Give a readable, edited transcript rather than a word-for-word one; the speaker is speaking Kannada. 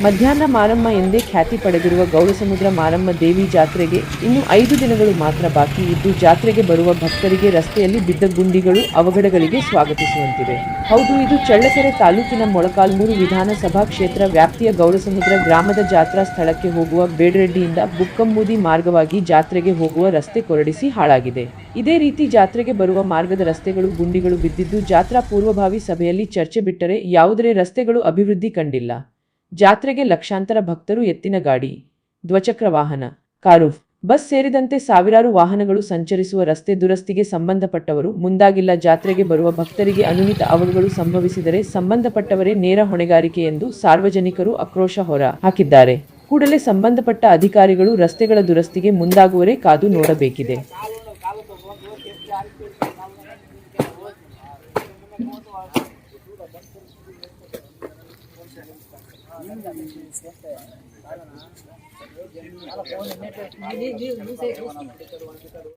ಮಧ್ಯಾಹ್ನ ಮಾರಮ್ಮ ಎಂದೇ ಖ್ಯಾತಿ ಪಡೆದಿರುವ ಗೌಡಸಮುದ್ರ ಮಾರಮ್ಮ ದೇವಿ ಜಾತ್ರೆಗೆ ಇನ್ನು 5 ದಿನಗಳು ಮಾತ್ರ ಬಾಕಿ ಇದ್ದು, ಜಾತ್ರೆಗೆ ಬರುವ ಭಕ್ತರಿಗೆ ರಸ್ತೆಯಲ್ಲಿ ಬಿದ್ದ ಗುಂಡಿಗಳು ಅವಘಡಗಳಿಗೆ ಸ್ವಾಗತಿಸುವಂತಿವೆ. ಹೌದು, ಇದು ಚಳ್ಳಕೆರೆ ತಾಲೂಕಿನ ಮೊಳಕಾಲ್ಮೂರು ವಿಧಾನಸಭಾ ಕ್ಷೇತ್ರ ವ್ಯಾಪ್ತಿಯ ಗೌಡಸಮುದ್ರ ಗ್ರಾಮದ ಜಾತ್ರಾ ಸ್ಥಳಕ್ಕೆ ಹೋಗುವ ಬೇಡರೆಡ್ಡಿಯಿಂದ ಬುಕ್ಕಂಬೂದಿ ಮಾರ್ಗವಾಗಿ ಜಾತ್ರೆಗೆ ಹೋಗುವ ರಸ್ತೆ ಕೊರಡಿಸಿ ಹಾಳಾಗಿದೆ. ಇದೇ ರೀತಿ ಜಾತ್ರೆಗೆ ಬರುವ ಮಾರ್ಗದ ರಸ್ತೆಗಳು ಗುಂಡಿಗಳು ಬಿದ್ದಿದ್ದು, ಜಾತ್ರಾ ಪೂರ್ವಭಾವಿ ಸಭೆಯಲ್ಲಿ ಚರ್ಚೆ ಬಿಟ್ಟರೆ ಯಾವುದೇ ರಸ್ತೆಗಳು ಅಭಿವೃದ್ಧಿ ಕಂಡಿಲ್ಲ. ಜಾತ್ರೆಗೆ ಲಕ್ಷಾಂತರ ಭಕ್ತರು ಎತ್ತಿನ ಗಾಡಿ, ದ್ವಿಚಕ್ರ ವಾಹನ, ಕಾರು, ಬಸ್ ಸೇರಿದಂತೆ ಸಾವಿರಾರು ವಾಹನಗಳು ಸಂಚರಿಸುವ ರಸ್ತೆ ದುರಸ್ತಿಗೆ ಸಂಬಂಧಪಟ್ಟವರು ಮುಂದಾಗಿಲ್ಲ. ಜಾತ್ರೆಗೆ ಬರುವ ಭಕ್ತರಿಗೆ ಅನುಚಿತ ಅವಘಡಗಳು ಸಂಭವಿಸಿದರೆ ಸಂಬಂಧಪಟ್ಟವರೇ ನೇರ ಹೊಣೆಗಾರಿಕೆ ಎಂದು ಸಾರ್ವಜನಿಕರು ಆಕ್ರೋಶ ಹೊರ ಹಾಕಿದ್ದಾರೆ. ಕೂಡಲೇ ಸಂಬಂಧಪಟ್ಟ ಅಧಿಕಾರಿಗಳು ರಸ್ತೆಗಳ ದುರಸ್ತಿಗೆ ಮುಂದಾಗುವರೆ ಕಾದು ನೋಡಬೇಕಿದೆ.